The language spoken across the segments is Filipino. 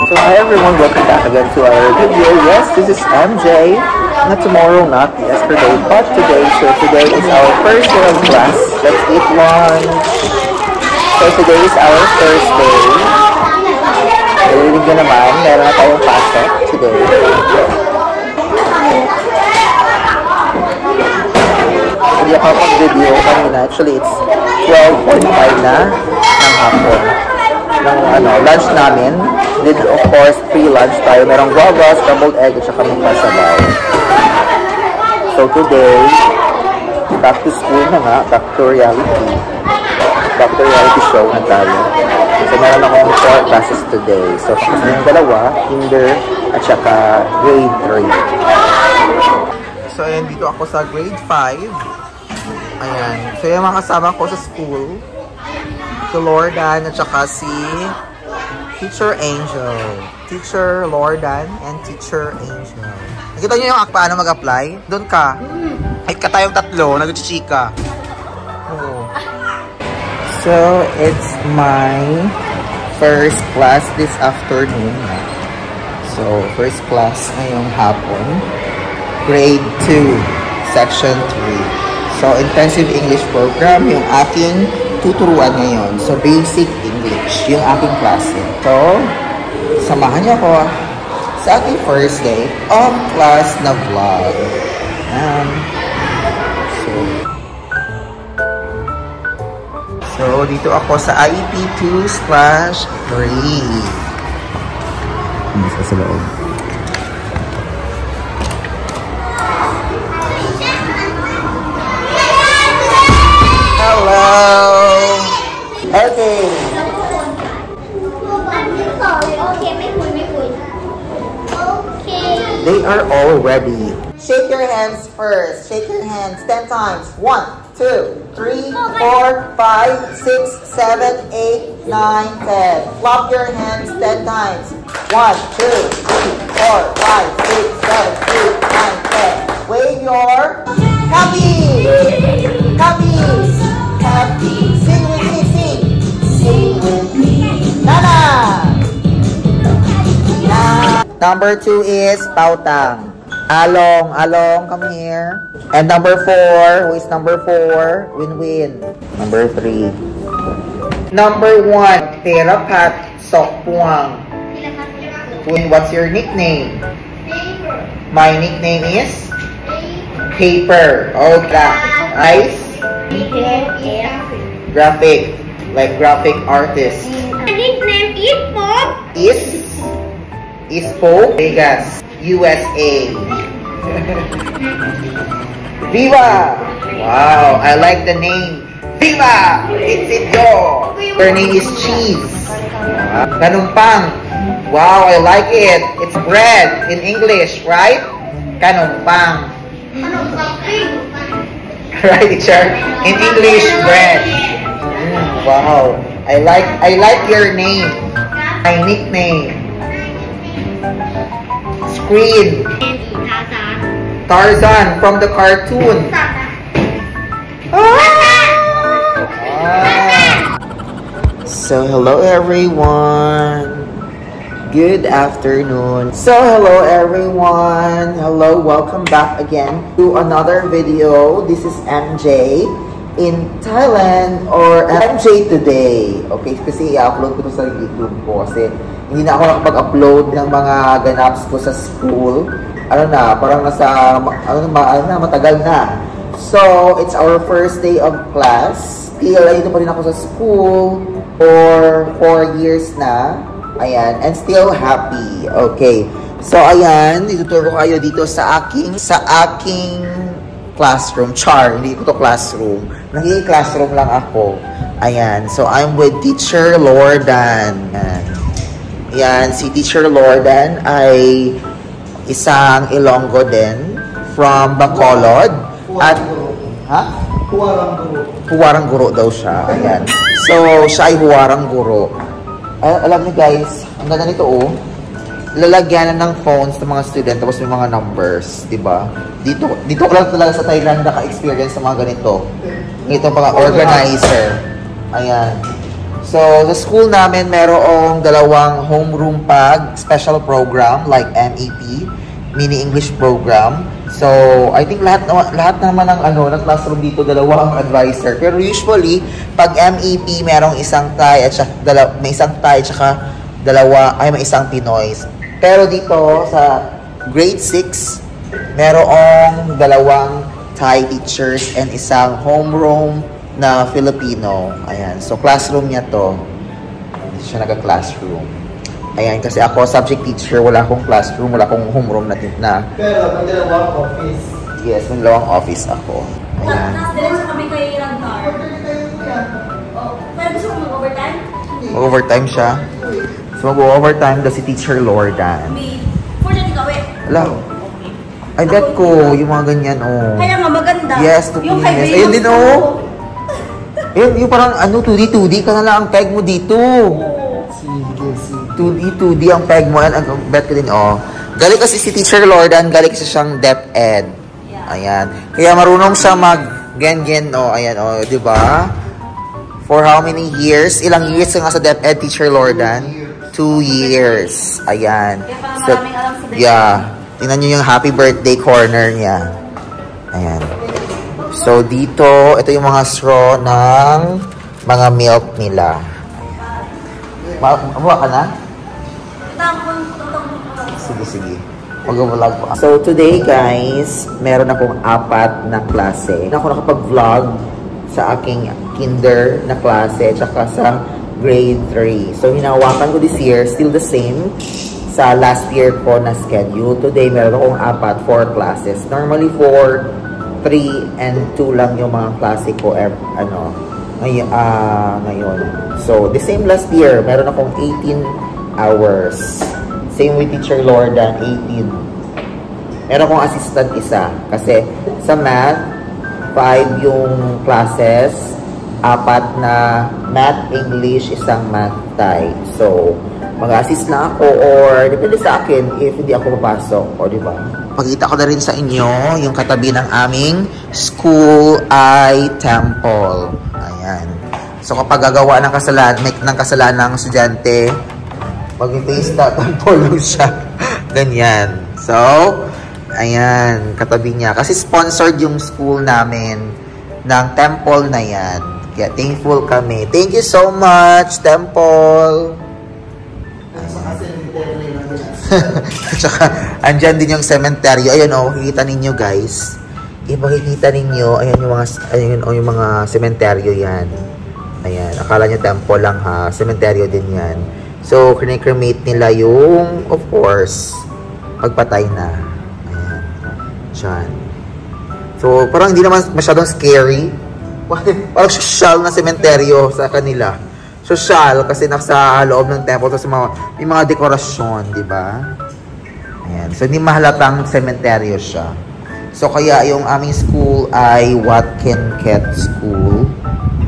So hi everyone, welcome back again to our video. Yes, this is MJ. Not tomorrow, not yesterday, but today. So today is our first day of class. Let's eat lunch. So today is our first day. Narinig nyo naman, meron na tayong pasok today. Hindi ako mag-video kanina. Actually, it's 12:45 na ng hapon. Ng lunch namin. Did of course free lunch tayo. Merong guava, scrambled egg, at saka may pasabaw. So today, back to school na nga, back to reality. Back to reality show na tayo. So meron akong 4 classes today. So tapos na yung dalawa, kinder at saka grade 3. So ayan, dito ako sa grade 5. Ayan. So yung mga kasama ko sa school, si Lordan at saka si Teacher Angel. Teacher Lordan and Teacher Angel. Nakita niyo yung paano mag-apply? Doon ka. Kahit ka tayong tatlo, nag-chika. Oh. So, it's my first class this afternoon. So, first class ngayong hapon. Grade 2, Section 3. So, intensive English program yung aking tuturuan ngayon. So, basic English yung aking klase. So, samahan niyo ako sa aking first day of class na vlog. So, dito ako sa IEP 2/3. Hindi sa loob. Hello! Okay. They are all ready. Shake your hands first. Shake your hands 10 times. 1, 2, 3, 4, 5, 6, 7, 8, 9, 10. Flop your hands 10 times. 1, 2, 3, 4, 5, 6, 7, 8, 9, 10. Wave your happy! Happy! Happy! Sing with me, sing! Sing with me! Nana! Number 2 is Pautang. Along, Along, come here. And number 4, who is number 4? Win-Win. Number 3. Number 1, Terapat Sokpuang. Win, what's your nickname? Paper. My nickname is? Paper. Okay. Nice. Graphic. Like graphic artist. My nickname is Pop. Ispo Vegas, USA. Viva! Wow, I like the name. Viva! It's Ido. Her name is Cheese. Kanumpang. Wow, I like it. It's bread in English, right? Kanumpang. Right, teacher? In English, bread. Wow, I like your name. My nickname. Screen. Tarzan from the cartoon. So hello everyone. Good afternoon. So hello everyone. Hello, welcome back again to another video. This is MJ in Thailand or MJ today. Okay, kasi i-upload ko to sa YouTube ko kasi hindi na ako nakapag-upload ng mga ganaps ko sa school. Parang nasa, matagal na. So, it's our first day of class. Still, dito pa rin ako sa school for 4 years na. Ayan, and still happy. Okay. So, ayan, ituturo ko kayo dito sa aking classroom. Char, hindi ko to classroom. Nagiging classroom lang ako. Ayan, so I'm with Teacher Lordan. Yan, si Teacher Lordan ay isang Ilonggo din from Bacolod. At Huwarang Guro daw siya. Ayan. So, siya ay Huwarang Guro. Alam niyo guys, ang ganda nito oh. Lalagyanan ng phones ng mga student tapos may mga numbers, 'di ba? Dito ko lang talaga sa Thailand naka-experience sa mga ganito. Ito mga organizer. Ayan. So, sa school namin, merong dalawang homeroom special program like MEP, mini English program. So, I think lahat naman ng classroom dito, dalawang advisor. Pero usually, pag MEP, merong isang Thai at may isang Thai at saka may isang Pinoy. Pero dito, sa grade 6, merong dalawang Thai teachers and isang homeroom na Filipino. Ayan. So, classroom niya to. Hindi siya nag-classroom. Ayan. Kasi ako, subject teacher, wala akong classroom, wala akong homeroom na. Pero, may dalawang office. Yes, may dalawang office ako. Ayan. Diretso kami kay Rantar. Pero gusto mo mag-overtime? Mag-overtime siya. So, mag-overtime daw si Teacher Lordan. May 4:30 gawin. Hello. I bet ko, yung mga ganyan, oh. Kaya nga maganda. Yes, yung kay Bea. ayun din, oh. Yung parang 2D ka na lang ang peg mo dito. 2D ang peg mo. And bet ko din, oh. Galing kasi si Teacher Lordan, galing kasi siyang DepEd. Ayan. Kaya marunong siya mag-gen-gen, oh. Ayan, oh. Diba? For how many years? Ilang years ka nga sa DepEd, Teacher Lordan? 2 years. Ayan. So, alam sa yeah. Tingnan nyo yung happy birthday corner niya. Ayan. So, dito, ito yung mga straw ng mga milk nila. Mabuha ka na? Sige. Mag-vlog po. So, today, guys, meron akong 4 na klase. Ako nakapag-vlog sa aking kinder na klase tsaka sa grade 3. So, hinawakan ko this year, still the same sa last year ko na schedule. Today, meron akong 4 classes. Normally, 4, 3 and 2 lang yung mga klase ko ngayon. So, the same last year, meron akong 18 hours. Same with Teacher Lordan, 18. Meron akong assistant isa. Kasi sa math, 5 yung classes, 4 na math, English, isang math Thai. So, mag-assist na ako or depende sa akin if hindi ako papasok. O, diba? Pagkita ko na rin sa inyo yung katabi ng aming school ay temple. Ayan. So, kapag gagawa ng kasalanan ng estudyante, mag-face na temple lang siya. Ganyan. So, ayan. Katabi niya. Kasi sponsored yung school namin ng temple na yan. Kaya thankful kami. Thank you so much, temple! Tsaka, andyan din yung cementerio. Ayun, oh, makikita ninyo, guys. Makikita ninyo, ayan yung mga cementerio yan. Ayan, akala nyo temple lang, ha. Cementerio din yan. So, cremate nila yung, of course, pagpatay na. Ayan. Diyan. So, parang hindi naman masyadong scary. Parang social na cementerio sa kanila. Social kasi nasa loob ng temple, tapos may mga dekorasyon, di ba? Ayan. So, hindi mahalatang cementerio siya. So, kaya yung aming school ay Watkin Ket School.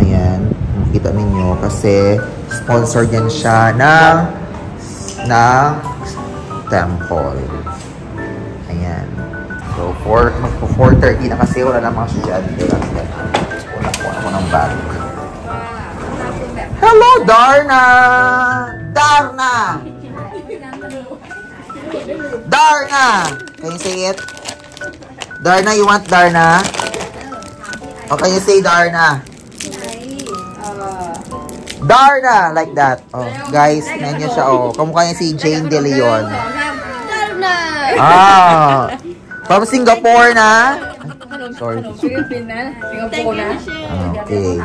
Ayan. Makita ninyo kasi sponsored yan siya ng temple. Ayan. So, 4:30 na kasi wala na mga estudyante. Wala po ako ng bag. Hello, Darna! Darna! Darna! Can you say it? Darna, you want Darna? O, can you say Darna? Darna! Like that. Oh, guys, tingnan niyo siya. Oh, kamukha niya si Jane De Leon. Darna! Ah! From Singapore na? Sorry. Singapore na? Okay.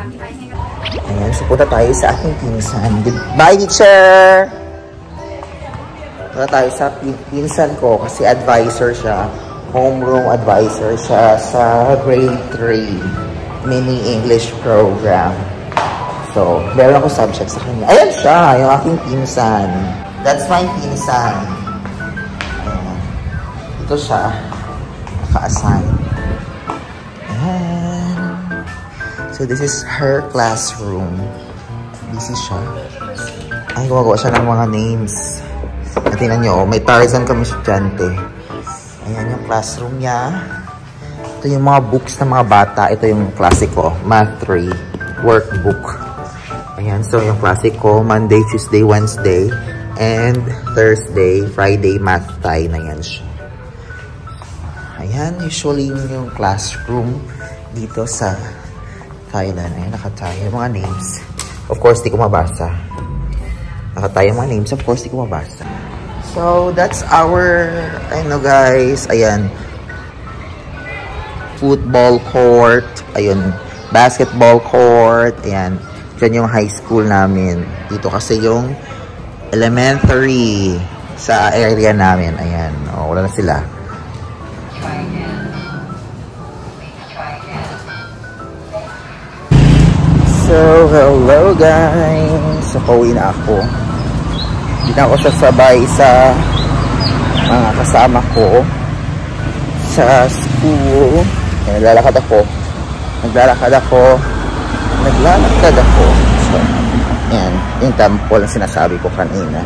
Ayan, so punta tayo sa aking pinsan. Bye, teacher! Punta tayo sa pinsan ko kasi advisor siya. Homeroom advisor siya sa grade 3 mini English program. So, meron ako subject sa kanya. Ayan siya, yung aking pinsan. That's my pinsan. Ayan. Ito siya. Naka-assign. Ayan. So, this is her classroom. Busy siya. Ay, gumagawa siya ng mga names. At tingnan nyo, may Tarzan kami estudyante. Ayan yung classroom niya. Ito yung mga books ng mga bata. Ito yung klase ko, Math 3 workbook. Ayan, so yung klase ko, Monday, Tuesday, Wednesday, and Thursday, Friday, math tie na yan siya. Ayan, usually yung classroom dito sa Thailand. Ayan, nakatayo yung mga names. Of course, di ko mabasa. Nakatayo yung mga names. Of course, di ko mabasa. So, that's our, guys. Ayan. Football court. Ayun. Basketball court. Ayan. Diyan yung high school namin. Dito kasi yung elementary sa area namin. Ayan. O, wala na sila. So, hello guys! So, pauwi na ako. Hindi na ako sasabay sa mga kasama ko sa school. Naglalakad ako. So, yan. Yung temple na sinasabi ko kanina.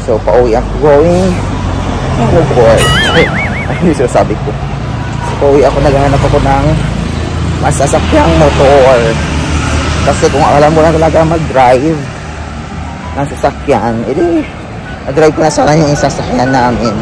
So, pauwi ako. Going. Oh boy. Ayun yung sinasabi ko. So, pauwi ako. Naghahanap ako ng masasakyang motor. Kasi kung alam mo na talaga mag-drive ng sasakyan, edi, na-drive ko na sana yung sasakyan namin.